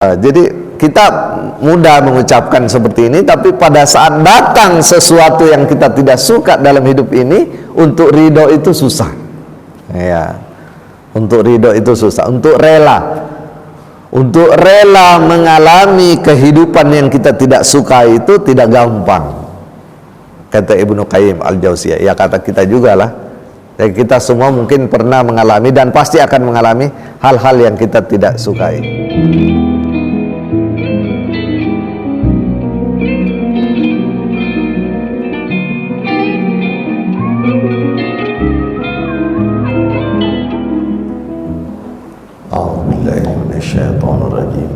Jadi kita mudah mengucapkan seperti ini, tapi pada saat datang sesuatu yang kita tidak suka dalam hidup ini, untuk ridho itu susah. Ya, untuk ridho itu susah. Untuk rela mengalami kehidupan yang kita tidak suka itu tidak gampang. Kata Ibnu Qayyim Al-Jauziyah, ya kata kita juga lah. Kita semua mungkin pernah mengalami dan pasti akan mengalami hal-hal yang kita tidak sukai.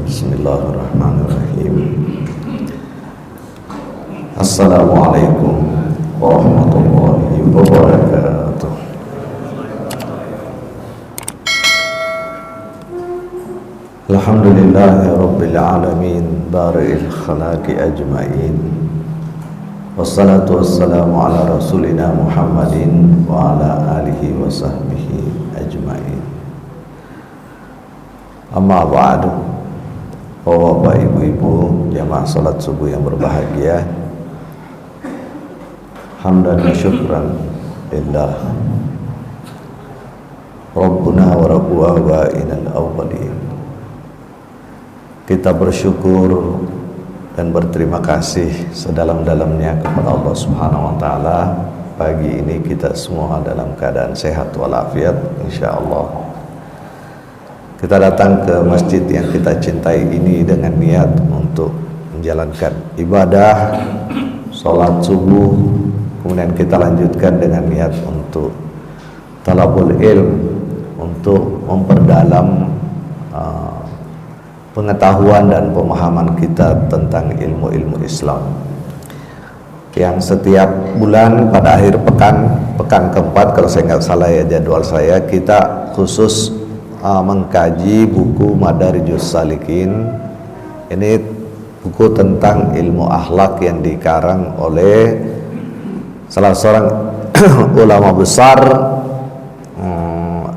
Bismillahirrahmanirrahim. Assalamualaikum warahmatullahi wabarakatuh. Alhamdulillahi rabbil alamin, bari'il khalaqi ajma'in. Wassalatu wassalamu ala rasulina Muhammadin wa ala alihi wa sahbihi ajma'in. Amma ba'du. Bapak, ibu-ibu, jamaah salat subuh yang berbahagia, hamdan wa syukran lillah Rabbuna wa Rabbu abainal awwalin. Kita bersyukur dan berterima kasih sedalam-dalamnya kepada Allah Subhanahu wa taala. Pagi ini kita semua dalam keadaan sehat walafiat insyaallah. Kita datang ke masjid yang kita cintai ini dengan niat untuk menjalankan ibadah, sholat subuh, kemudian kita lanjutkan dengan niat untuk talabul ilm, untuk memperdalam pengetahuan dan pemahaman kita tentang ilmu-ilmu Islam. Yang setiap bulan pada akhir pekan keempat, kalau saya nggak salah ya jadwal saya, kita khusus mengkaji buku Madarijus Salikin. Ini buku tentang ilmu akhlak yang dikarang oleh salah seorang ulama besar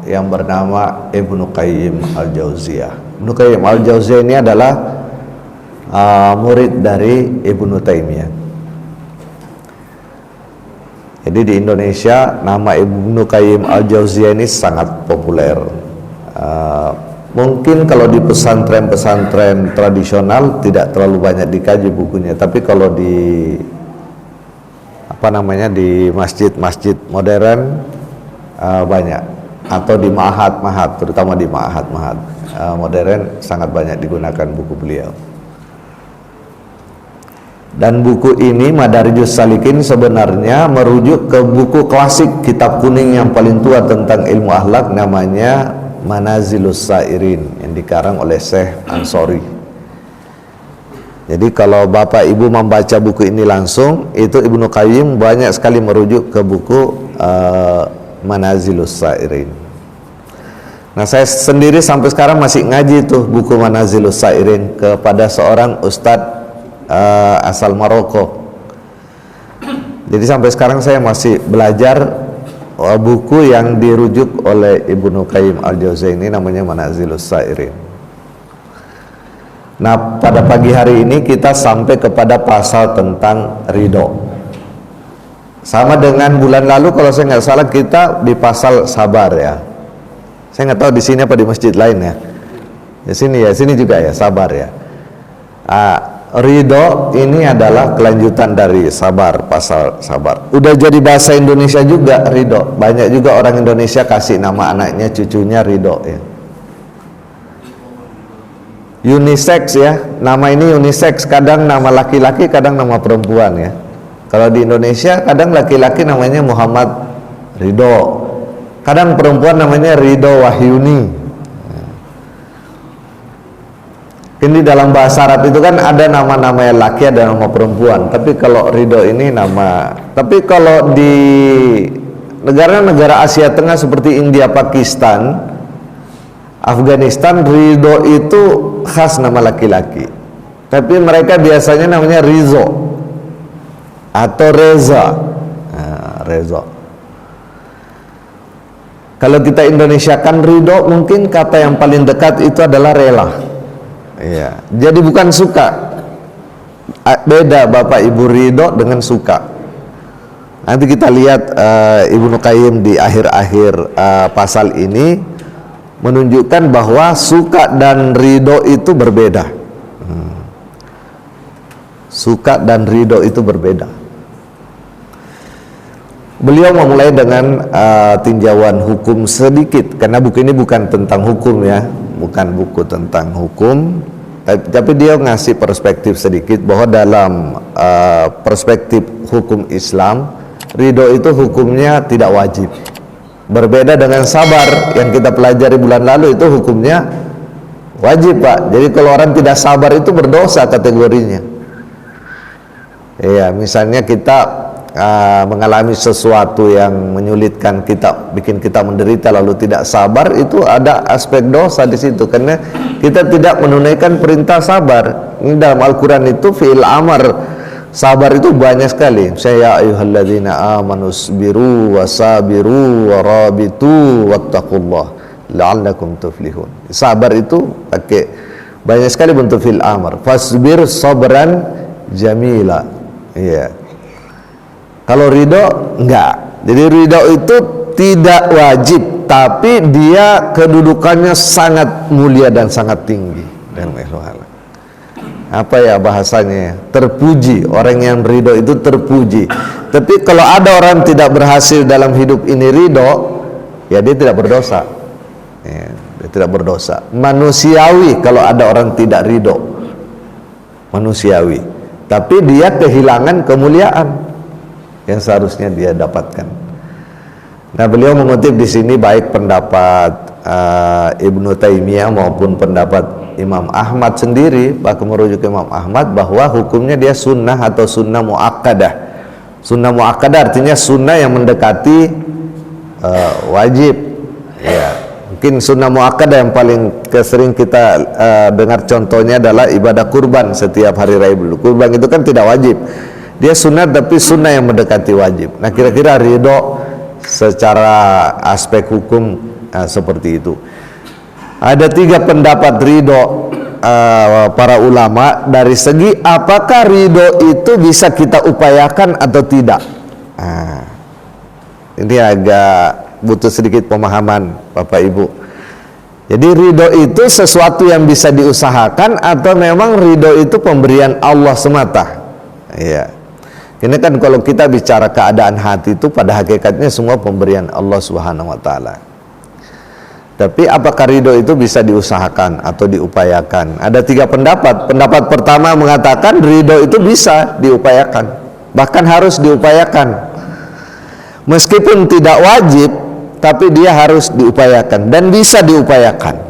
yang bernama Ibnu Qayyim Al-Jauziyah. Ibnu Qayyim Al-Jauziyah ini adalah murid dari Ibnu Taimiyah. Jadi di Indonesia nama Ibnu Qayyim Al-Jauziyah ini sangat populer. Mungkin kalau di pesantren-pesantren tradisional tidak terlalu banyak dikaji bukunya, tapi kalau di di masjid-masjid modern banyak, atau di ma'had, terutama di ma'had modern sangat banyak digunakan buku beliau. Dan buku ini Madarijus Salikin sebenarnya merujuk ke buku klasik kitab kuning yang paling tua tentang ilmu akhlak, namanya Manazilus Sairin, yang dikarang oleh Syekh Ansori. Jadi kalau Bapak Ibu membaca buku ini langsung, itu Ibnu Qayyim banyak sekali merujuk ke buku Manazilus Sairin. Nah, saya sendiri sampai sekarang masih ngaji tuh buku Manazilus Sairin kepada seorang ustadz asal Maroko. Jadi sampai sekarang saya masih belajar buku yang dirujuk oleh Ibnu Qayyim Al-Jauziyah ini, namanya Manazilus Sairin. Nah, pada pagi hari ini kita sampai kepada pasal tentang ridho. Sama dengan bulan lalu kalau saya nggak salah kita di pasal sabar ya. Saya nggak tahu di sini apa di masjid lain ya. Di sini ya, sini juga ya, sabar ya. Ridho ini adalah kelanjutan dari sabar, pasal sabar. Udah jadi bahasa Indonesia juga ridho. Banyak juga orang Indonesia kasih nama anaknya, cucunya ridho ya. Unisex ya, nama ini unisex, kadang nama laki-laki, kadang nama perempuan ya. Kalau di Indonesia kadang laki-laki namanya Muhammad Ridho, kadang perempuan namanya Ridho Wahyuni. Ini dalam bahasa Arab itu kan ada nama-nama laki, ada nama perempuan. Tapi kalau ridho ini nama. Tapi kalau di negara-negara Asia Tengah seperti India, Pakistan, Afghanistan, ridho itu khas nama laki-laki. Tapi mereka biasanya namanya Rizo atau Reza. Reza. Kalau kita Indonesiakan ridho, mungkin kata yang paling dekat itu adalah rela. Iya. Jadi bukan suka. Beda Bapak Ibu ridho dengan suka. Nanti kita lihat Ibnu Qayyim di akhir-akhir pasal ini menunjukkan bahwa suka dan ridho itu berbeda. Suka dan ridho itu berbeda. Beliau memulai dengan tinjauan hukum sedikit, karena buku ini bukan tentang hukum ya, bukan buku tentang hukum, tapi dia ngasih perspektif sedikit bahwa dalam perspektif hukum Islam, ridho itu hukumnya tidak wajib. Berbeda dengan sabar yang kita pelajari bulan lalu, itu hukumnya wajib Pak. Jadi kalau orang tidak sabar itu berdosa kategorinya. Iya, misalnya kita mengalami sesuatu yang menyulitkan kita, bikin kita menderita lalu tidak sabar, itu ada aspek dosa di situ karena kita tidak menunaikan perintah sabar. Ini dalam Al-Qur'an itu fi'il amar. Sabar itu banyak sekali. Saya ayyuhalladzina amanu sabiru wasabiru warabitu wattaqullah la'allakum tuflihun. Sabar itu pakai banyak sekali bentuk fi'il amar. Fasbir sabran jamila. Iya. Kalau ridho enggak. Jadi ridho itu tidak wajib, tapi dia kedudukannya sangat mulia dan sangat tinggi. Dan apa ya bahasanya? Terpuji. Orang yang ridho itu terpuji. Tapi kalau ada orang tidak berhasil dalam hidup ini ridho, ya dia tidak berdosa. Ya, dia tidak berdosa. Manusiawi kalau ada orang tidak ridho. Manusiawi. Tapi dia kehilangan kemuliaan yang seharusnya dia dapatkan. Nah, beliau mengutip di sini baik pendapat Ibnu Taimiyah maupun pendapat Imam Ahmad sendiri, bahkan merujuk Imam Ahmad bahwa hukumnya dia sunnah atau sunnah muakkadah. Sunnah muakkadah artinya sunnah yang mendekati wajib. Ya, mungkin sunnah muakkadah yang paling sering kita dengar contohnya adalah ibadah kurban setiap hari raya Idul Kurban. Itu kan tidak wajib. Dia sunat tapi sunnah yang mendekati wajib. Nah, kira-kira ridho secara aspek hukum seperti itu. Ada 3 pendapat ridho para ulama dari segi apakah ridho itu bisa kita upayakan atau tidak. Ini agak butuh sedikit pemahaman Bapak Ibu. Jadi ridho itu sesuatu yang bisa diusahakan atau memang ridho itu pemberian Allah semata. Iya. Ini kan kalau kita bicara keadaan hati itu pada hakikatnya semua pemberian Allah Subhanahu wa taala. Tapi apakah ridho itu bisa diusahakan atau diupayakan? Ada 3 pendapat. Pendapat pertama mengatakan ridho itu bisa diupayakan, bahkan harus diupayakan. Meskipun tidak wajib, tapi dia harus diupayakan dan bisa diupayakan.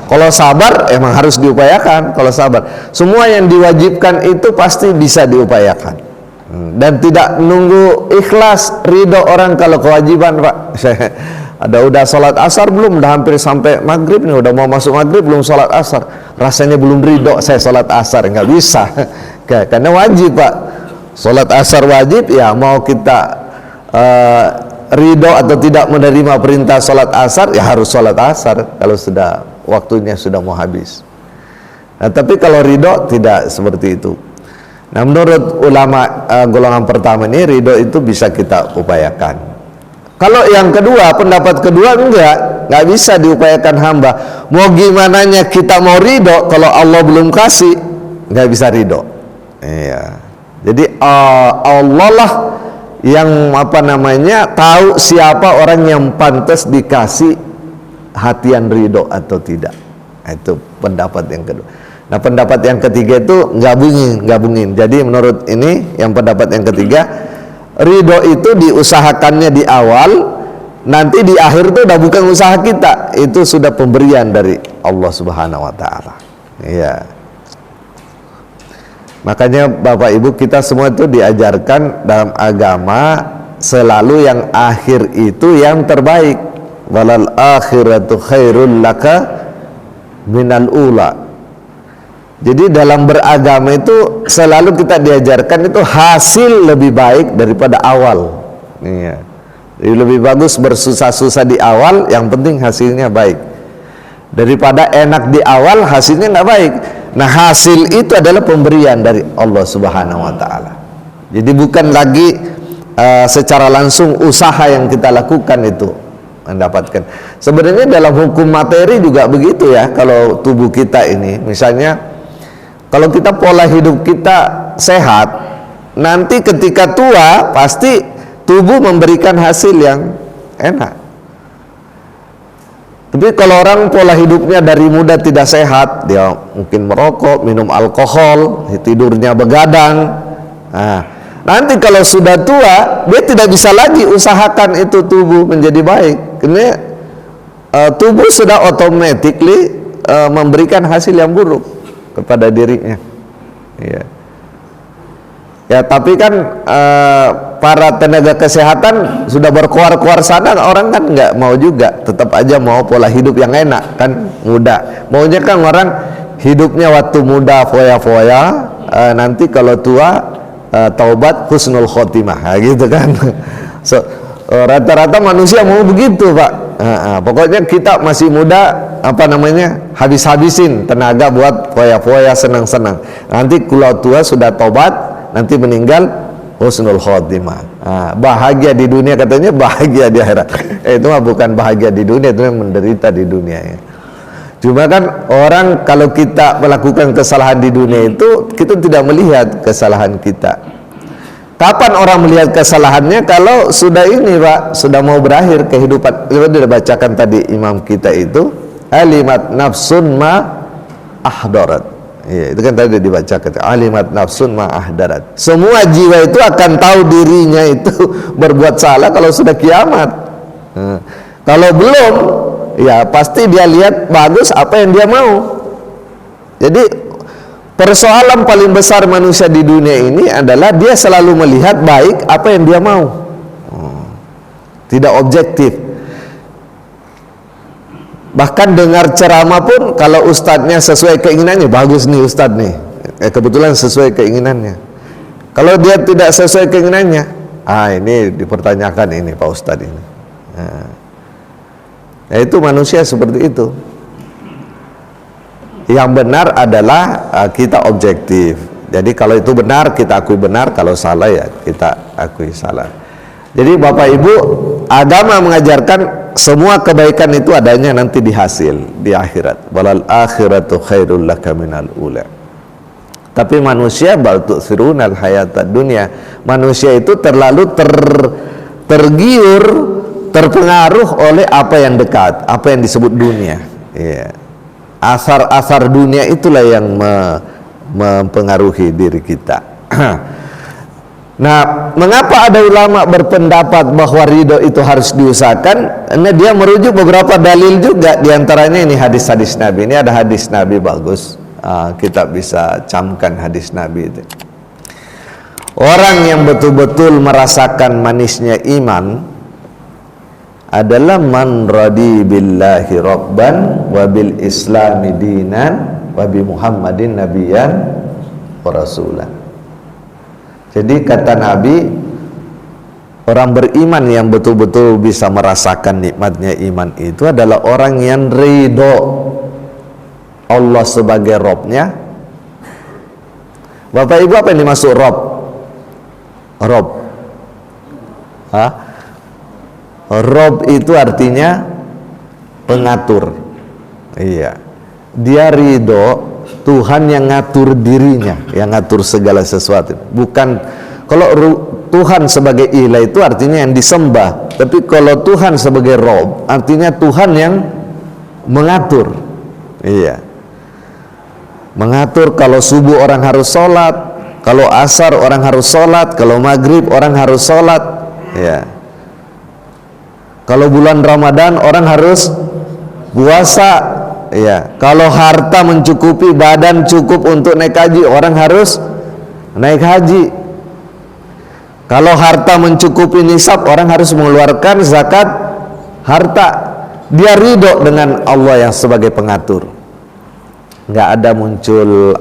Kalau sabar emang harus diupayakan. Kalau sabar, semua yang diwajibkan itu pasti bisa diupayakan. Dan tidak nunggu ikhlas ridho orang kalau kewajiban Pak. Ada udah sholat asar belum? Udah hampir sampai maghrib nih, udah mau masuk maghrib belum sholat asar. Rasanya belum ridho saya sholat asar, nggak bisa. Karena wajib Pak. Sholat asar wajib ya, mau kita ridho atau tidak menerima perintah sholat asar ya harus sholat asar kalau sudah waktunya sudah mau habis. Nah, tapi kalau ridho tidak seperti itu. Nah, menurut ulama golongan pertama ini ridho itu bisa kita upayakan. Kalau yang kedua, pendapat kedua enggak bisa diupayakan hamba. Mau gimananya kita mau ridho kalau Allah belum kasih, nggak bisa ridho. Iya. Jadi Allah lah yang tahu siapa orang yang pantas dikasih hatian ridho atau tidak. Itu pendapat yang kedua. Nah, pendapat yang ketiga itu gabungin. Jadi menurut ini yang pendapat yang ketiga, ridho itu diusahakannya di awal, nanti di akhir itu udah bukan usaha kita, itu sudah pemberian dari Allah Subhanahu wa taala. Iya. Makanya Bapak Ibu, kita semua itu diajarkan dalam agama selalu yang akhir itu yang terbaik. Walal akhiratu khairul laka minal ula. Jadi dalam beragama itu selalu kita diajarkan itu hasil lebih baik daripada awal. Iya. Jadi lebih bagus bersusah-susah di awal, yang penting hasilnya baik. Daripada enak di awal hasilnya nggak baik. Nah, hasil itu adalah pemberian dari Allah Subhanahu wa taala. Jadi bukan lagi secara langsung usaha yang kita lakukan itu mendapatkan. Sebenarnya dalam hukum materi juga begitu ya. Kalau tubuh kita ini, misalnya kalau kita pola hidup kita sehat, nanti ketika tua pasti tubuh memberikan hasil yang enak. Tapi kalau orang pola hidupnya dari muda tidak sehat, dia mungkin merokok, minum alkohol, tidurnya begadang. Nah, nanti kalau sudah tua, dia tidak bisa lagi usahakan itu tubuh menjadi baik. Karena tubuh sudah automatically memberikan hasil yang buruk kepada dirinya. Ya, tapi kan para tenaga kesehatan sudah berkoar-koar sana, orang kan nggak mau juga, tetap aja mau pola hidup yang enak kan, muda. Maunya kan orang hidupnya waktu muda foya-foya, nanti kalau tua taubat husnul khotimah, gitu kan. So, rata-rata manusia mau begitu, Pak. Pokoknya kita masih muda, habis-habisin tenaga buat foya-foya, senang-senang. Nanti kalau tua sudah taubat, nanti meninggal husnul khotimah. Bahagia di dunia, katanya bahagia di akhirat. Itu mah bukan bahagia di dunia, itu yang menderita di dunia ya. Cuma kan orang kalau kita melakukan kesalahan di dunia itu, kita tidak melihat kesalahan kita. Kapan orang melihat kesalahannya? Kalau sudah ini, Pak, sudah mau berakhir kehidupan. Kita sudah bacakan tadi imam kita itu, alimat nafsun ma ahdarat. Ya, itu kan tadi dibacakan, alimat nafsun ma ahdarat. Semua jiwa itu akan tahu dirinya itu berbuat salah kalau sudah kiamat. Kalau belum, ya pasti dia lihat bagus apa yang dia mau. Jadi persoalan paling besar manusia di dunia ini adalah dia selalu melihat baik apa yang dia mau. Tidak objektif. Bahkan dengar ceramah pun kalau ustadznya sesuai keinginannya, bagus nih ustadz nih, kebetulan sesuai keinginannya. Kalau dia tidak sesuai keinginannya, ini dipertanyakan ini Pak Ustadz ini. Nah, itu manusia seperti itu. Yang benar adalah kita objektif. Jadi kalau itu benar kita akui benar, kalau salah ya kita akui salah. Jadi Bapak Ibu, agama mengajarkan semua kebaikan itu adanya nanti di hasil di akhirat. Walal akhiratu khairul laka minal ula. Tapi manusia bal tu'thirunal hayatad dunya. Manusia itu terlalu tergiur, terpengaruh oleh apa yang dekat, apa yang disebut dunia. Ya. Asar-asar dunia itulah yang mempengaruhi diri kita. Nah, mengapa ada ulama berpendapat bahwa ridho itu harus diusahakan? Karena dia merujuk beberapa dalil juga. Di antaranya ini hadis-hadis Nabi. Ini ada hadis Nabi bagus. Kita bisa camkan hadis Nabi itu. Orang yang betul-betul merasakan manisnya iman adalah man radi billahi rabban wa bil islami dinan wa bi Muhammadin nabiyyan wa rasulan. Jadi kata Nabi, orang beriman yang betul-betul bisa merasakan nikmatnya iman itu adalah orang yang ridho Allah sebagai Robnya. Bapak Ibu, apa yang dimaksud Rob? Rob, Rob itu artinya pengatur. Iya, dia ridho Tuhan yang ngatur dirinya, yang ngatur segala sesuatu. Bukan kalau Tuhan sebagai ilah itu artinya yang disembah, tapi kalau Tuhan sebagai Rob artinya Tuhan yang mengatur. Iya, mengatur kalau subuh orang harus sholat, kalau asar orang harus sholat, kalau maghrib orang harus sholat. Iya, kalau bulan Ramadan orang harus puasa. Ya, kalau harta mencukupi, badan cukup untuk naik haji, orang harus naik haji. Kalau harta mencukupi nisab, orang harus mengeluarkan zakat harta. Dia ridho dengan Allah yang sebagai pengatur. Nggak ada muncul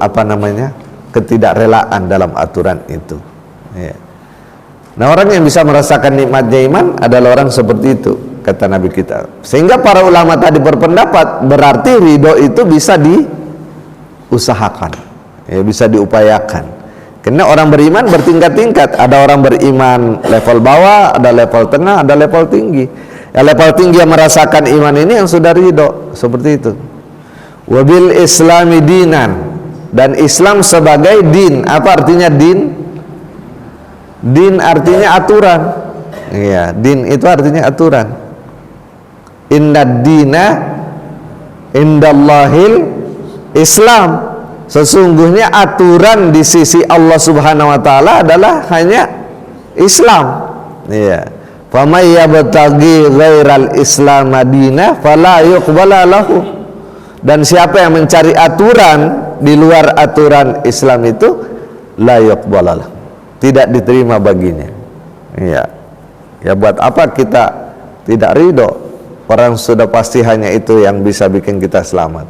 ketidakrelaan dalam aturan itu. Ya. Nah, orang yang bisa merasakan nikmatnya iman adalah orang seperti itu. kata Nabi kita. Sehingga para ulama tadi berpendapat berarti ridho itu bisa diusahakan, ya, bisa diupayakan. Karena orang beriman bertingkat-tingkat. Ada orang beriman level bawah, ada level tengah, ada level tinggi. Ya, level tinggi yang merasakan iman ini yang sudah ridho, seperti itu. Wabil islami dinan, dan Islam sebagai din. Apa artinya din? Din artinya aturan. Iya, din itu artinya aturan. Innad dina indallahil Islam. Sesungguhnya aturan di sisi Allah Subhanahu wa taala adalah hanya Islam. Iya. Famay yabtaghi ghairal Islam madina fala yuqbala lahu. Dan siapa yang mencari aturan di luar aturan Islam itu la yuqbala lahu, tidak diterima baginya. Iya. Ya buat apa kita tidak ridho? Orang sudah pasti hanya itu yang bisa bikin kita selamat.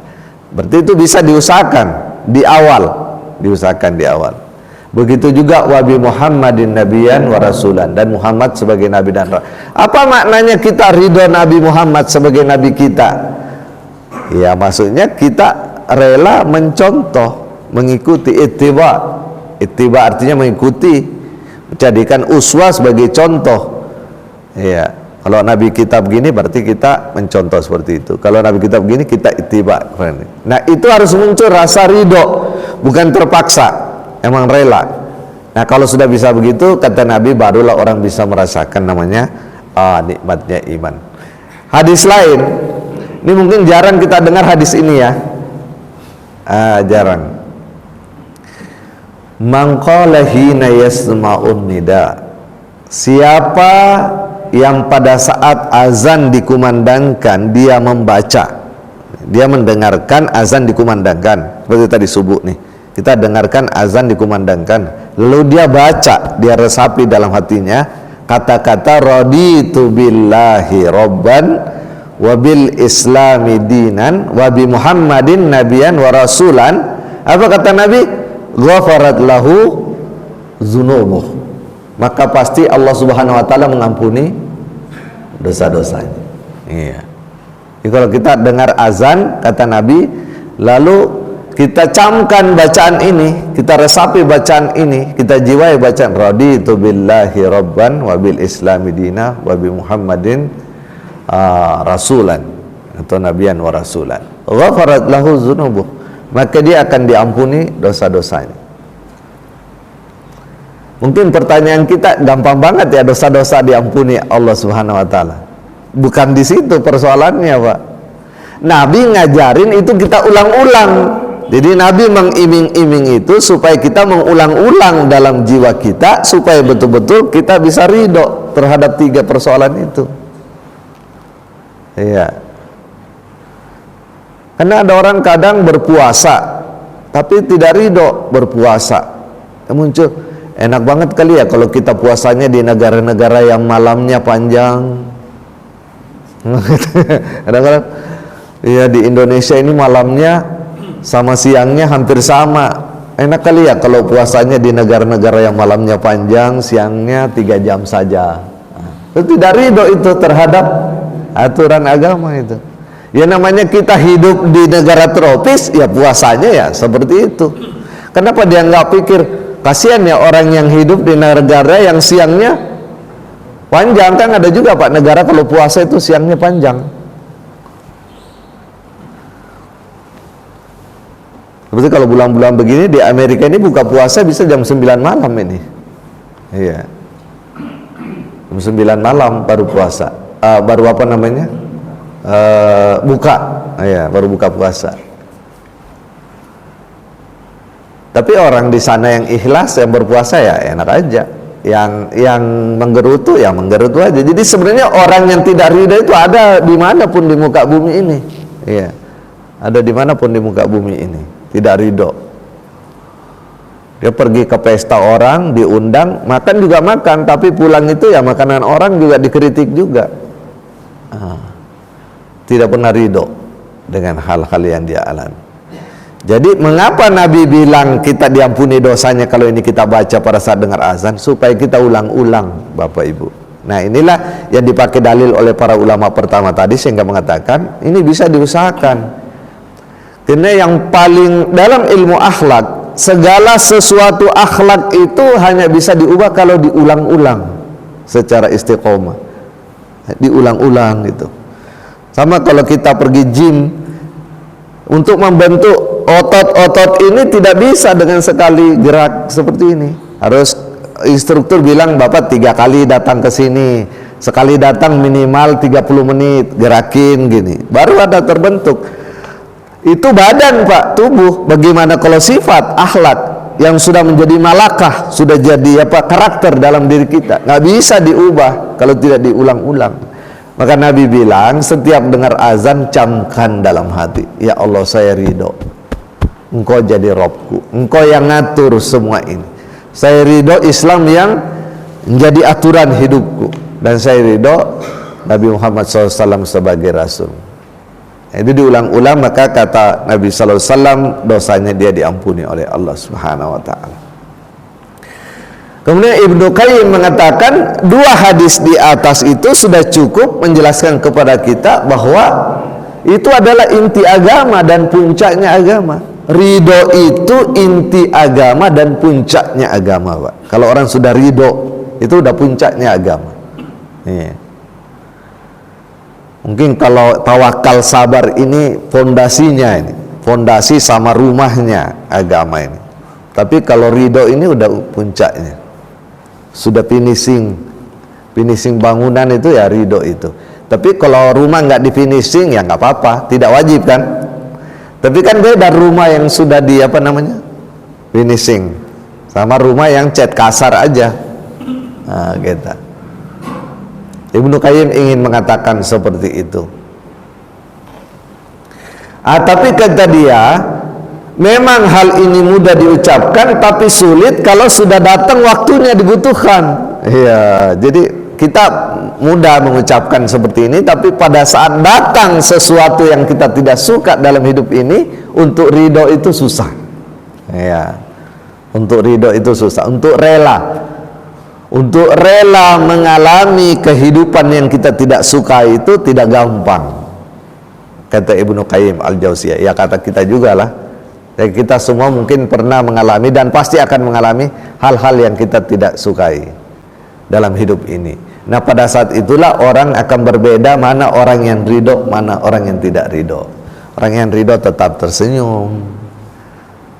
Berarti itu bisa diusahakan di awal, diusahakan di awal. Begitu juga wabi Muhammadin nabiyan wa rasulan, dan Muhammad sebagai nabi dan rasul. Apa maknanya kita ridho Nabi Muhammad sebagai nabi kita? Ya maksudnya kita rela mencontoh, mengikuti, ittiba. Ittiba artinya mengikuti, menjadikan uswah sebagai contoh. Ya, kalau Nabi kita begini berarti kita mencontoh seperti itu. Kalau Nabi kita begini kita ittiba. Nah itu harus muncul rasa ridho, bukan terpaksa, emang rela. Nah kalau sudah bisa begitu, kata Nabi, barulah orang bisa merasakan namanya nikmatnya iman. Hadis lain, ini mungkin jarang kita dengar hadis ini ya, jarang. Man qala hina yasma'un nida, siapa yang pada saat azan dikumandangkan dia membaca, dia mendengarkan azan dikumandangkan, seperti tadi subuh nih, kita dengarkan azan dikumandangkan, lalu dia baca, dia resapi dalam hatinya kata-kata raditu billahi robban wabil islami dinan wabi Muhammadin nabiyan wa rasulan. Apa kata Nabi? Ghafarat lahu zunubuh, maka pasti Allah Subhanahu wa taala mengampuni dosa-dosanya. Iya. Jadi kalau kita dengar azan kata Nabi, lalu kita camkan bacaan ini, kita resapi bacaan ini, kita jiwai bacaan raditu billahi rabban wa bil islami dina wa bi Muhammadin rasulan atau nabiyan wa rasulan. Ghafarat lahu dzunubuh, maka dia akan diampuni dosa-dosanya. Mungkin pertanyaan kita gampang banget ya, dosa-dosa diampuni Allah Subhanahu wa taala. Bukan di situ persoalannya, Pak. Nabi ngajarin itu kita ulang-ulang. Jadi Nabi mengiming-iming itu supaya kita mengulang-ulang dalam jiwa kita, supaya betul-betul kita bisa ridho terhadap 3 persoalan itu. Iya. Karena ada orang kadang berpuasa tapi tidak ridho berpuasa. Muncul, enak banget kali ya kalau kita puasanya di negara-negara yang malamnya panjang. Kadang-kadang ya di Indonesia ini malamnya sama siangnya hampir sama. Enak kali ya kalau puasanya di negara-negara yang malamnya panjang, siangnya 3 jam saja. Itu tidak ridho itu terhadap aturan agama itu. Ya namanya kita hidup di negara tropis, ya puasanya ya seperti itu. Kenapa dia nggak pikir, kasihan ya orang yang hidup di negara yang siangnya panjang? Kan ada juga Pak negara kalau puasa itu siangnya panjang. Seperti kalau bulan-bulan begini di Amerika ini buka puasa bisa jam 9 malam ini. Iya. Jam 9 malam baru puasa. Baru apa namanya? Buka. Ya, baru buka puasa. Tapi orang di sana yang ikhlas, yang berpuasa ya enak aja. Yang menggerutu ya menggerutu aja. Jadi sebenarnya orang yang tidak ridha itu ada dimanapun di muka bumi ini. Iya. Ada dimanapun di muka bumi ini. Tidak ridho. Dia pergi ke pesta orang, diundang, makan juga makan, tapi pulang itu ya makanan orang juga dikritik juga. Tidak pernah ridho dengan hal-hal yang dia alami. Jadi mengapa Nabi bilang kita diampuni dosanya kalau ini kita baca pada saat dengar azan? Supaya kita ulang-ulang, Bapak Ibu. Nah, inilah yang dipakai dalil oleh para ulama pertama tadi, sehingga mengatakan ini bisa diusahakan. Karena yang paling dalam ilmu akhlak, segala sesuatu akhlak itu hanya bisa diubah kalau diulang-ulang secara istiqomah, diulang-ulang gitu. Sama kalau kita pergi gym, untuk membentuk otot-otot ini tidak bisa dengan sekali gerak seperti ini. Harus instruktur bilang, Bapak 3 kali datang ke sini, sekali datang minimal 30 menit gerakin gini, baru ada terbentuk. Itu badan, Pak, tubuh. Bagaimana kalau sifat akhlak yang sudah menjadi malakah, sudah jadi karakter dalam diri kita, nggak bisa diubah kalau tidak diulang-ulang. Maka Nabi bilang, setiap dengar azan camkan dalam hati, ya Allah, saya ridho Engkau jadi Robku, Engkau yang ngatur semua ini. Saya ridho Islam yang menjadi aturan hidupku, dan saya ridho Nabi Muhammad SAW sebagai Rasul. Itu diulang-ulang, maka kata Nabi SAW, dosanya dia diampuni oleh Allah Subhanahu Wa Taala. Kemudian Ibnu Qayyim mengatakan 2 hadis di atas itu sudah cukup menjelaskan kepada kita bahwa itu adalah inti agama dan puncaknya agama. Ridho itu inti agama dan puncaknya agama, Pak. Kalau orang sudah ridho, itu udah puncaknya agama. Iya. Mungkin kalau tawakal sabar ini fondasinya, ini fondasi sama rumahnya agama ini. Tapi kalau ridho ini udah puncaknya, sudah finishing bangunan itu ya ridho itu. Tapi kalau rumah nggak di finishing ya nggak apa-apa, tidak wajib kan. Tapi kan beda rumah yang sudah di finishing sama rumah yang cat kasar aja. Nah, gitu. Ibnu Qayyim ingin mengatakan seperti itu. Tapi kata dia, memang hal ini mudah diucapkan tapi sulit kalau sudah datang waktunya dibutuhkan. Iya, jadi kita mudah mengucapkan seperti ini, tapi pada saat datang sesuatu yang kita tidak suka dalam hidup ini, untuk ridho itu susah. Iya, untuk ridho itu susah, untuk rela mengalami kehidupan yang kita tidak suka itu tidak gampang. Kata Ibnu Qayyim Al-Jauziyah, ya kata kita juga lah. Dan kita semua mungkin pernah mengalami dan pasti akan mengalami hal-hal yang kita tidak sukai dalam hidup ini. Nah, pada saat itulah orang akan berbeda, mana orang yang ridho, mana orang yang tidak ridho. Orang yang ridho tetap tersenyum,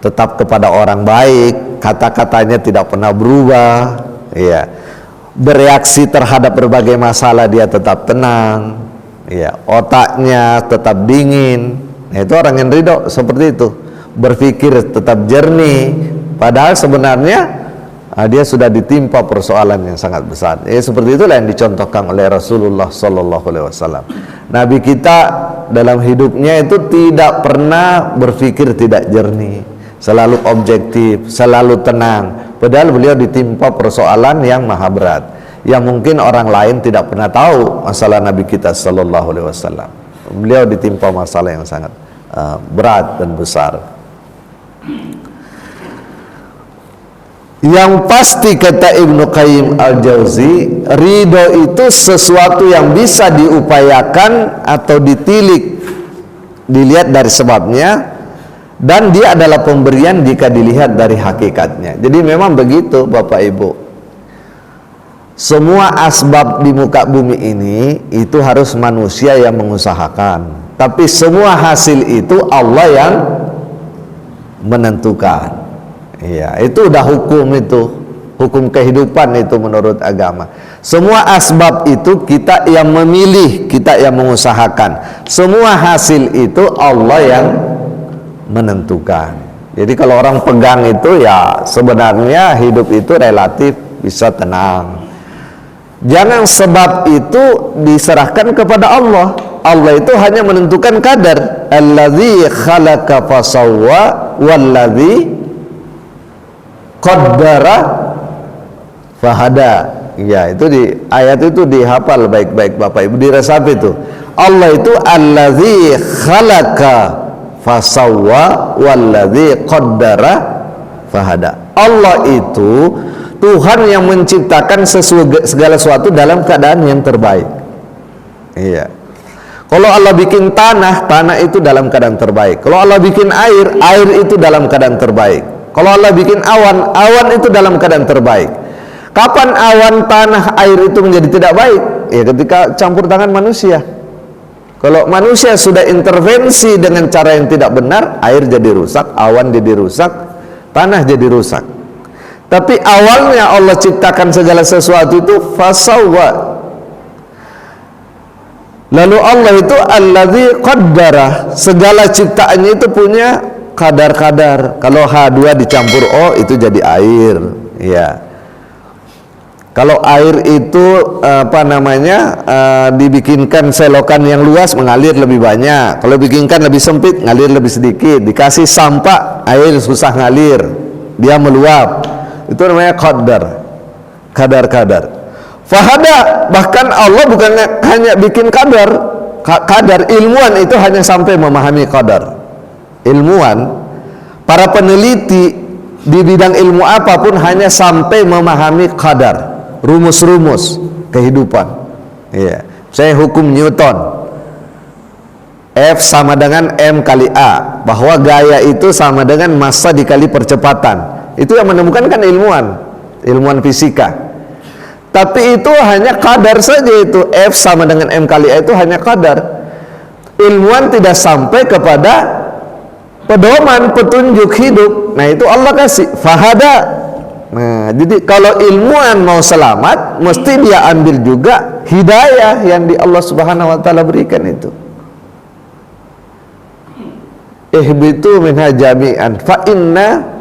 tetap kepada orang baik, kata-katanya tidak pernah berubah, ya. Bereaksi terhadap berbagai masalah dia tetap tenang, ya. Otaknya tetap dingin. Nah, itu orang yang ridho seperti itu. Berpikir tetap jernih, padahal sebenarnya dia sudah ditimpa persoalan yang sangat besar. Seperti itulah yang dicontohkan oleh Rasulullah SAW. Nabi kita dalam hidupnya itu tidak pernah berpikir tidak jernih, selalu objektif, selalu tenang. Padahal beliau ditimpa persoalan yang maha berat, yang mungkin orang lain tidak pernah tahu masalah Nabi kita SAW. Beliau ditimpa masalah yang sangat berat dan besar. Yang pasti kata Ibnu Qayyim Al-Jauzi, ridho itu sesuatu yang bisa diupayakan atau ditilik, dilihat dari sebabnya, dan dia adalah pemberian jika dilihat dari hakikatnya. Jadi memang begitu Bapak Ibu, semua asbab di muka bumi ini itu harus manusia yang mengusahakan, tapi semua hasil itu Allah yang menentukan. Iya, itu udah hukum, itu hukum kehidupan itu menurut agama. Semua asbab itu kita yang memilih, kita yang mengusahakan. Semua hasil itu Allah yang menentukan. Jadi kalau orang pegang itu, ya sebenarnya hidup itu relatif bisa tenang. Jangan sebab itu diserahkan kepada Allah. Allah itu hanya menentukan kadar. Allazi khalaqa fasawwa wallazi qaddara fahada. Ya, itu di ayat itu dihafal baik-baik Bapak Ibu, diresapi itu. Allah itu allazi khalaqa fasawwa wallazi qaddara fahada. Allah itu Tuhan yang menciptakan segala sesuatu dalam keadaan yang terbaik. Iya. Kalau Allah bikin tanah, tanah itu dalam keadaan terbaik. Kalau Allah bikin air, air itu dalam keadaan terbaik. Kalau Allah bikin awan, awan itu dalam keadaan terbaik. Kapan awan, tanah, air itu menjadi tidak baik? Ya ketika campur tangan manusia. Kalau manusia sudah intervensi dengan cara yang tidak benar, air jadi rusak, awan jadi rusak, tanah jadi rusak. Tapi awalnya Allah ciptakan segala sesuatu itu fasawwa. Lalu Allah itu alladzi qaddara, segala ciptaannya itu punya kadar-kadar. Kalau H2 dicampur O itu jadi air, ya. Kalau air itu dibikinkan selokan yang luas mengalir lebih banyak. Kalau bikinkan lebih sempit ngalir lebih sedikit. Dikasih sampah air susah ngalir, dia meluap. Itu namanya qadar, kadar-kadar. Fahada, bahkan Allah bukan hanya bikin kadar, ilmuwan itu hanya sampai memahami kadar. Ilmuwan, para peneliti di bidang ilmu apapun hanya sampai memahami kadar, rumus-rumus kehidupan. Iya. Saya hukum Newton, F sama dengan M kali A, bahwa gaya itu sama dengan massa dikali percepatan. Itu yang menemukan kan ilmuwan fisika. Tapi itu hanya kadar saja, itu F sama dengan M kali A itu hanya kadar. Ilmuwan tidak sampai kepada pedoman, petunjuk hidup. Nah itu Allah kasih fahada. Nah jadi kalau ilmuwan mau selamat, mesti dia ambil juga hidayah yang di Allah Subhanahu wa taala berikan itu. Ihbitu minha jami'an fa inna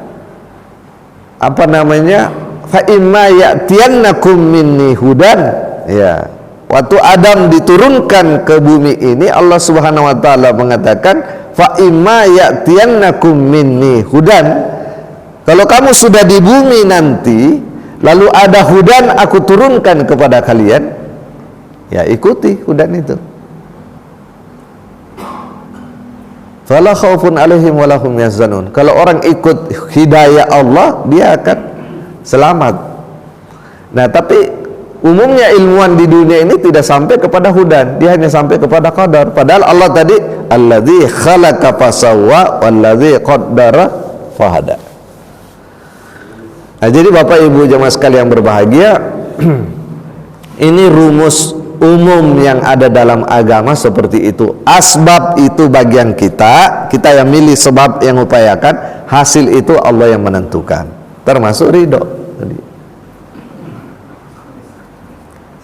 fa imma ya'tiyannakum minni hudan. Ya, waktu Adam diturunkan ke bumi ini, Allah Subhanahu wa taala mengatakan fa imma ya'tiyannakum minni hudan. Kalau kamu sudah di bumi nanti, lalu ada hudan aku turunkan kepada kalian, ya ikuti hudan itu. Fala khaufun alaihim wa lahum yahzanun. Kalau orang ikut hidayah Allah, dia akan selamat. Nah, tapi umumnya ilmuwan di dunia ini tidak sampai kepada hudan, dia hanya sampai kepada qadar. Padahal Allah tadi alladzi khalaqa fasawwa walladzi qaddara fahada. Nah, jadi Bapak Ibu jemaah sekalian berbahagia, ini rumus umum yang ada dalam agama seperti itu. Asbab itu bagian kita yang milih sebab yang upayakan, hasil itu Allah yang menentukan, termasuk ridho.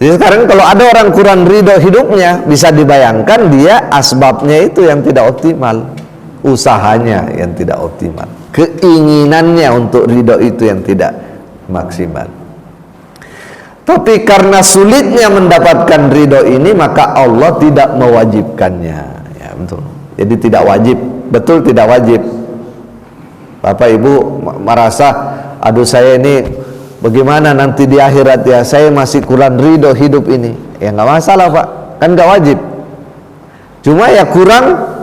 Jadi sekarang kalau ada orang kurang ridho hidupnya, bisa dibayangkan dia asbabnya itu yang tidak optimal, usahanya yang tidak optimal, keinginannya untuk ridho itu yang tidak maksimal. Tapi karena sulitnya mendapatkan ridho ini, maka Allah tidak mewajibkannya. Ya betul. Jadi tidak wajib, betul tidak wajib. Bapak Ibu merasa, aduh saya ini bagaimana nanti di akhirat ya, saya masih kurang ridho hidup ini. Ya nggak masalah Pak, kan nggak wajib. Cuma ya kurang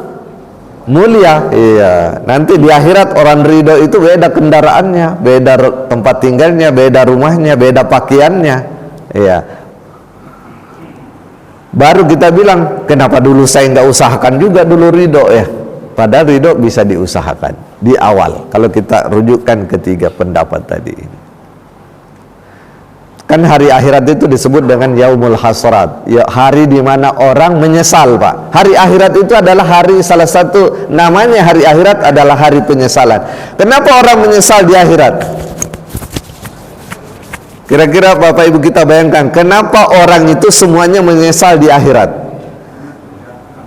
mulia. Iya. Nanti di akhirat orang ridho itu beda kendaraannya, beda tempat tinggalnya, beda rumahnya, beda pakaiannya. Iya. Baru kita bilang, kenapa dulu saya nggak usahakan juga dulu ridho ya? Padahal ridho bisa diusahakan di awal. Kalau kita rujukkan ketiga pendapat tadi ini. Kan hari akhirat itu disebut dengan yaumul hasrat, ya, hari di mana orang menyesal Pak. Hari akhirat itu adalah hari, salah satu namanya hari akhirat adalah hari penyesalan. Kenapa orang menyesal di akhirat? Kira-kira Bapak Ibu kita bayangkan, kenapa orang itu semuanya menyesal di akhirat?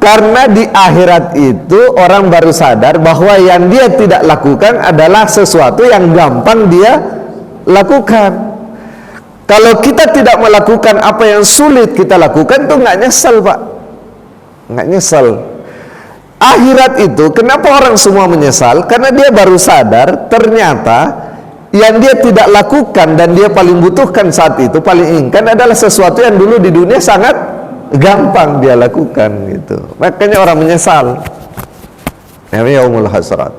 Karena di akhirat itu orang baru sadar bahwa yang dia tidak lakukan adalah sesuatu yang gampang dia lakukan. Kalau kita tidak melakukan apa yang sulit kita lakukan, itu nggak nyesel Pak, nggak nyesel. Akhirat itu kenapa orang semua menyesal? Karena dia baru sadar ternyata yang dia tidak lakukan dan dia paling butuhkan saat itu, paling inginkan adalah sesuatu yang dulu di dunia sangat gampang dia lakukan gitu. Makanya orang menyesal. Namanya yaumul hasrat,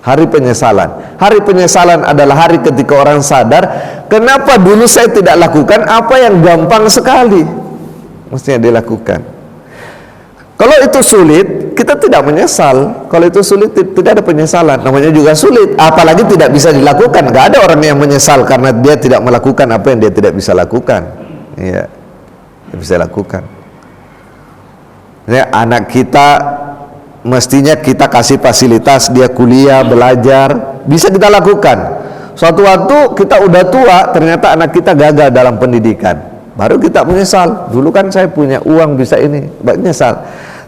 Hari penyesalan. Hari penyesalan adalah hari ketika orang sadar, kenapa dulu saya tidak lakukan apa yang gampang sekali mestinya dilakukan. Kalau itu sulit, kita tidak menyesal. Kalau itu sulit, tidak ada penyesalan. Namanya juga sulit, apalagi tidak bisa dilakukan. Gak ada orang yang menyesal karena dia tidak melakukan apa yang dia tidak bisa lakukan. Iya, dia bisa lakukan. Ya, anak kita mestinya kita kasih fasilitas, dia kuliah, belajar, bisa kita lakukan. Suatu waktu kita udah tua, ternyata anak kita gagal dalam pendidikan, baru kita menyesal. Dulu kan saya punya uang bisa ini, menyesal.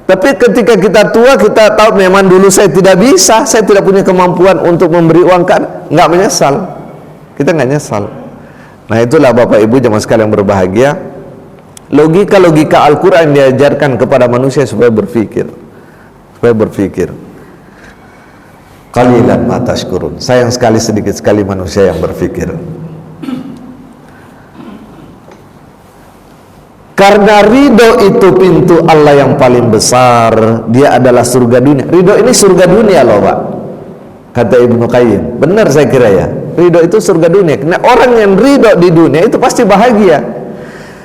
Tapi ketika kita tua, kita tahu memang dulu saya tidak bisa, saya tidak punya kemampuan untuk memberi uang, kan nggak menyesal. Kita nggak nyesal. Nah, itulah Bapak Ibu jemaah sekalian berbahagia, logika-logika Al-Quran diajarkan kepada manusia supaya berpikir. Qalilan ma tashkurun. Sayang sekali sedikit sekali manusia yang berpikir. Karena ridho itu pintu Allah yang paling besar. Dia adalah surga dunia. Ridho ini surga dunia loh Pak, kata Ibnu Qayyim. Benar saya kira ya, ridho itu surga dunia. Karena orang yang ridho di dunia itu pasti bahagia.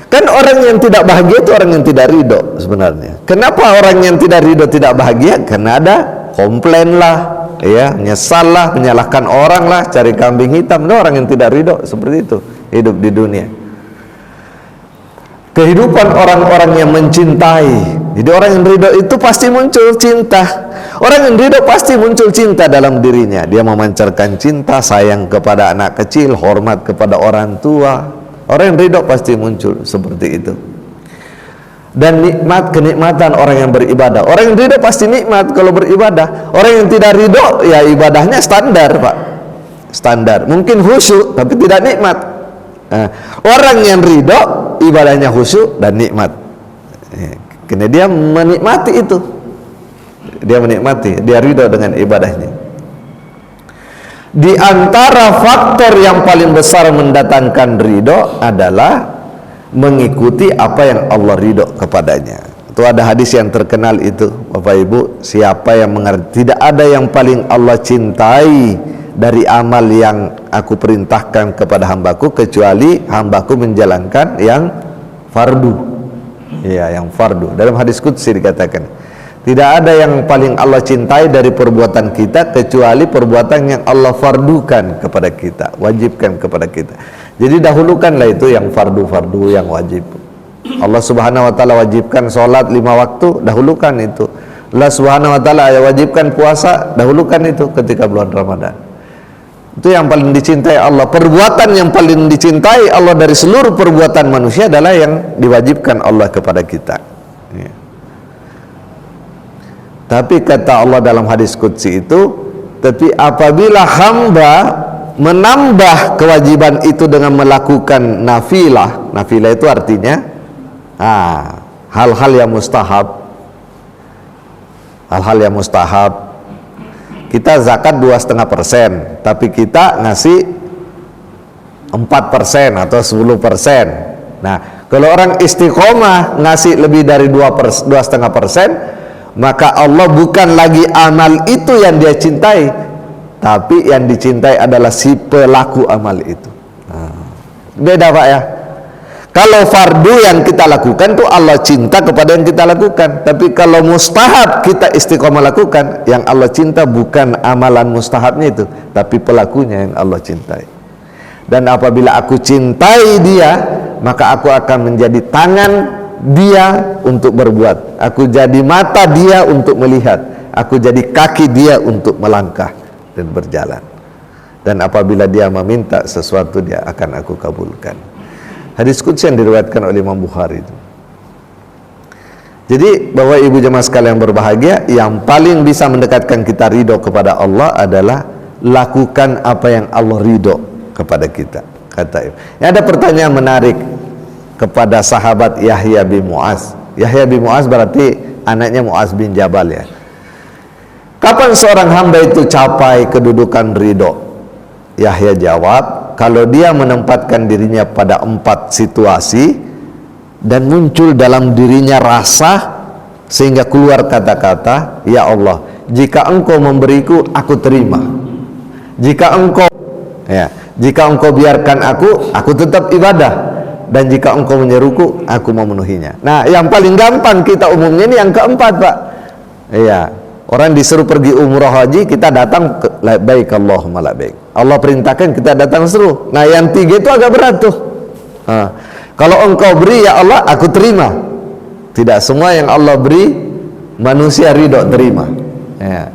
Kan orang yang tidak bahagia itu orang yang tidak ridho sebenarnya. Kenapa orang yang tidak ridho tidak bahagia? Karena ada komplain lah, ya, nyesal lah, menyalahkan orang lah, cari kambing hitam. Nah, orang yang tidak ridho seperti itu hidup di dunia. Kehidupan orang-orang yang mencintai. Jadi orang yang ridho itu pasti muncul cinta. Orang yang ridho pasti muncul cinta dalam dirinya. Dia memancarkan cinta, sayang kepada anak kecil, hormat kepada orang tua. Orang yang ridho pasti muncul seperti itu. Dan kenikmatan orang yang beribadah. Orang yang ridho pasti nikmat kalau beribadah. Orang yang tidak ridho, ya ibadahnya standar Pak, standar. Mungkin khusyuk tapi tidak nikmat. Nah, orang yang ridho ibadahnya khusyuk dan nikmat. Karena dia menikmati itu. Dia menikmati, dia ridho dengan ibadahnya. Di antara faktor yang paling besar mendatangkan ridho adalah mengikuti apa yang Allah ridho kepadanya. Itu ada hadis yang terkenal itu Bapak Ibu, siapa yang mengerti, tidak ada yang paling Allah cintai dari amal yang aku perintahkan kepada hambaku kecuali hambaku menjalankan yang fardu. Ya, yang fardu. Dalam hadis qudsi dikatakan, tidak ada yang paling Allah cintai dari perbuatan kita kecuali perbuatan yang Allah fardukan kepada kita, wajibkan kepada kita. Jadi dahulukanlah itu yang fardu-fardu, yang wajib. Allah Subhanahu wa taala wajibkan sholat 5 waktu, dahulukan itu. Allah Subhanahu wa taala wajibkan puasa, dahulukan itu ketika bulan Ramadan. Itu yang paling dicintai Allah. Perbuatan yang paling dicintai Allah dari seluruh perbuatan manusia adalah yang diwajibkan Allah kepada kita. Ya. Tapi kata Allah dalam hadis qudsi itu, tapi apabila hamba menambah kewajiban itu dengan melakukan nafilah, nafilah itu artinya hal-hal yang mustahab, hal-hal yang mustahab. Kita zakat 2,5%, tapi kita ngasih 4% atau 10%. Nah, kalau orang istiqomah ngasih lebih dari 2,5%, maka Allah bukan lagi amal itu yang dia cintai, tapi yang dicintai adalah si pelaku amal itu. Beda Pak ya. Kalau fardu yang kita lakukan tuh Allah cinta kepada yang kita lakukan. Tapi kalau mustahab kita istiqomah lakukan, yang Allah cinta bukan amalan mustahabnya itu, tapi pelakunya yang Allah cintai. Dan apabila aku cintai dia, maka aku akan menjadi tangan dia untuk berbuat, aku jadi mata dia untuk melihat, aku jadi kaki dia untuk melangkah dan berjalan. Dan apabila dia meminta sesuatu, dia akan aku kabulkan. Hadis qudsi yang diriwayatkan oleh Imam Bukhari itu. Jadi Bapak Ibu jemaah sekalian berbahagia, yang paling bisa mendekatkan kita ridho kepada Allah adalah lakukan apa yang Allah ridho kepada kita. Kata ini ada pertanyaan menarik kepada sahabat Yahya bin Mu'az. Yahya bin Mu'az berarti anaknya Mu'az bin Jabal ya. Kapan seorang hamba itu capai kedudukan ridho? Yahya jawab, kalau dia menempatkan dirinya pada 4 situasi dan muncul dalam dirinya rasa sehingga keluar kata-kata, ya Allah, jika engkau memberiku, aku terima. Jika engkau biarkan aku tetap ibadah, dan jika engkau menyeruku, aku memenuhinya. Nah, yang paling gampang kita umumnya ini yang keempat, Pak. Iya, orang disuruh pergi umrah haji, kita datang labbaik Allahumma labbaik. Allah perintahkan, kita datang seru. Nah, yang tiga itu agak berat tuh. Kalau engkau beri ya Allah, aku terima. Tidak semua yang Allah beri manusia ridho terima. Ya.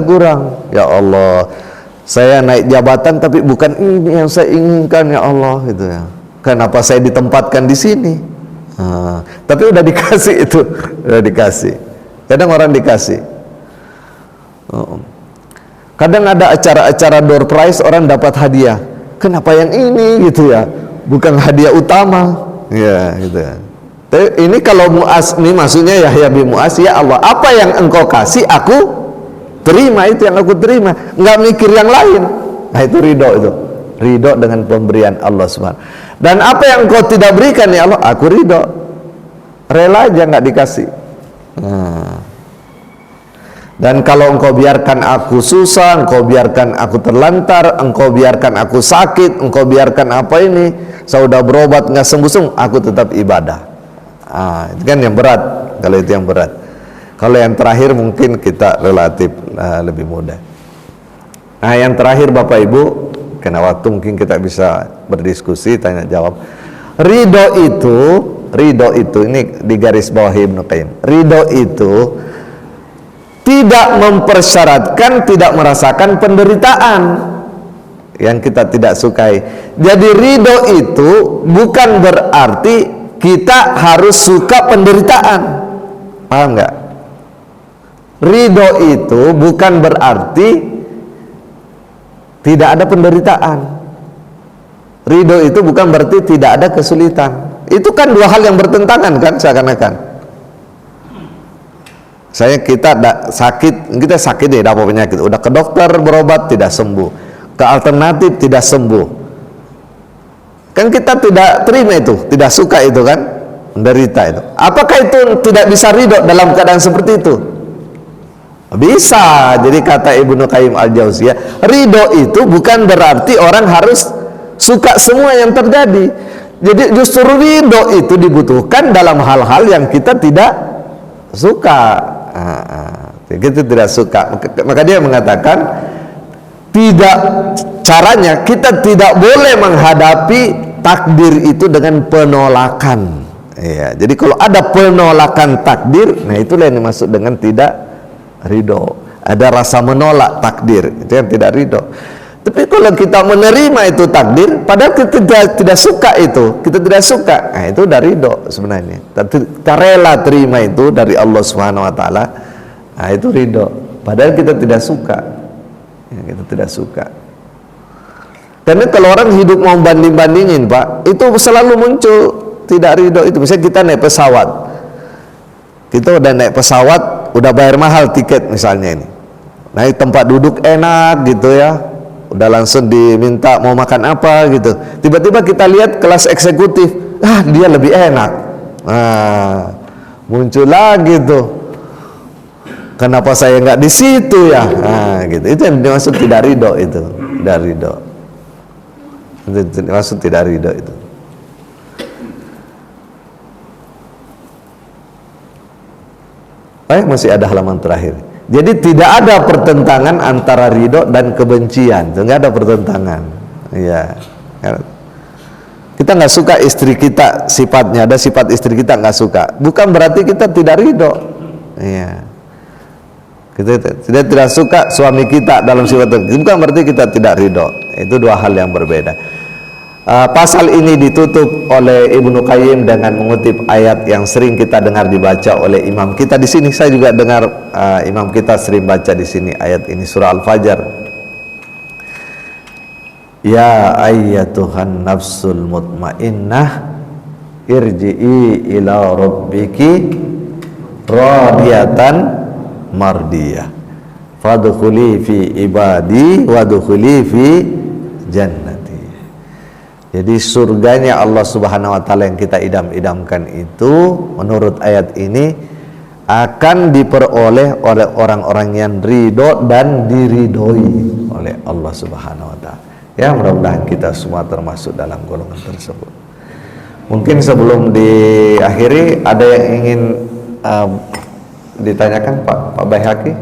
Kurang. Ya Allah, saya naik jabatan tapi bukan ini yang saya inginkan ya Allah, gitu ya. Kenapa saya ditempatkan di sini? Tapi udah dikasih itu, udah dikasih. Kadang orang dikasih. Kadang ada acara-acara door prize, orang dapat hadiah. Kenapa yang ini, gitu ya? Bukan hadiah utama, ya, gitu ya. Tapi ini kalau Mu'az, ini maksudnya Yahya bin Mu'az, ya Allah, apa yang engkau kasih aku terima, itu yang aku terima, nggak mikir yang lain. Nah, itu ridho, itu ridho dengan pemberian Allah Subhanahu. Dan apa yang engkau tidak berikan ya Allah, aku ridho, rela aja nggak dikasih. Dan kalau engkau biarkan aku susah, engkau biarkan aku terlantar, engkau biarkan aku sakit, engkau biarkan apa ini, saya udah berobat nggak sembuh-sembuh, aku tetap ibadah. Itu kan yang berat. Kalau itu yang berat. Kalau yang terakhir mungkin kita relatif lebih mudah. Nah, yang terakhir Bapak Ibu, karena waktu mungkin kita bisa berdiskusi, tanya jawab. Ridho itu ini di garis bawah Ibnu Qayyim. Ridho itu tidak mempersyaratkan tidak merasakan penderitaan yang kita tidak sukai. Jadi ridho itu bukan berarti kita harus suka penderitaan. Paham nggak? Ridho itu bukan berarti tidak ada penderitaan. Ridho itu bukan berarti tidak ada kesulitan. Itu kan dua hal yang bertentangan kan, seakan-akan. Kita sakit deh, dapat penyakit, udah ke dokter berobat tidak sembuh, ke alternatif tidak sembuh, kan kita tidak terima itu, tidak suka itu kan, menderita itu. Apakah itu tidak bisa ridho dalam keadaan seperti itu? Bisa. Jadi kata Ibnu Qayyim al-Jauziyah, ridho itu bukan berarti orang harus suka semua yang terjadi. Jadi justru ridho itu dibutuhkan dalam hal-hal yang kita tidak suka. Kita tidak suka. Maka dia mengatakan caranya kita tidak boleh menghadapi takdir itu dengan penolakan. Ya, jadi kalau ada penolakan takdir, nah itulah yang dimaksud dengan tidak ridho. Ada rasa menolak takdir, itu yang tidak ridho. Tapi kalau kita menerima itu takdir, padahal kita tidak suka itu, kita tidak suka, nah itu udah ridho sebenarnya. Kita rela terima itu dari Allah Subhanahu Wa Taala, nah itu ridho. Padahal kita tidak suka, ya, kita tidak suka. Karena kalau orang hidup mau banding-bandingin, Pak, itu selalu muncul tidak ridho itu. Misalnya kita naik pesawat, kita udah naik pesawat, udah bayar mahal tiket misalnya ini, naik tempat duduk enak gitu ya. Udah langsung diminta mau makan apa gitu, tiba-tiba kita lihat kelas eksekutif, dia lebih enak, muncul lagi tuh, kenapa saya nggak di situ ya, gitu. Itu yang dimaksud tidak ridho, itu tidak ridho, itu dimaksud tidak ridho itu. Masih ada halaman terakhir. Jadi tidak ada pertentangan antara ridho dan kebencian, nggak ada pertentangan. Ya, kita nggak suka istri kita, sifatnya ada sifat istri kita nggak suka, bukan berarti kita tidak ridho. Ya, kita tidak suka suami kita dalam sifat itu, bukan berarti kita tidak ridho. Itu dua hal yang berbeda. Pasal ini ditutup oleh Ibnu Qayyim dengan mengutip ayat yang sering kita dengar dibaca oleh imam kita di sini. Saya juga dengar imam kita sering baca di sini ayat ini, surah Al-Fajr. Ya ayyatuhan nafsul mutmainnah irji'i ila rabbiki radiyatan mardiyah fadkhuli fi ibadi wadkhuli fi jannati. Jadi surganya Allah Subhanahu Wa Taala yang kita idam-idamkan itu menurut ayat ini akan diperoleh oleh orang-orang yang ridho dan diridhoi oleh Allah Subhanahu wa taala. Ya, mudah-mudahan kita semua termasuk dalam golongan tersebut. Mungkin sebelum diakhiri ada yang ingin ditanyakan Pak Baihaqi?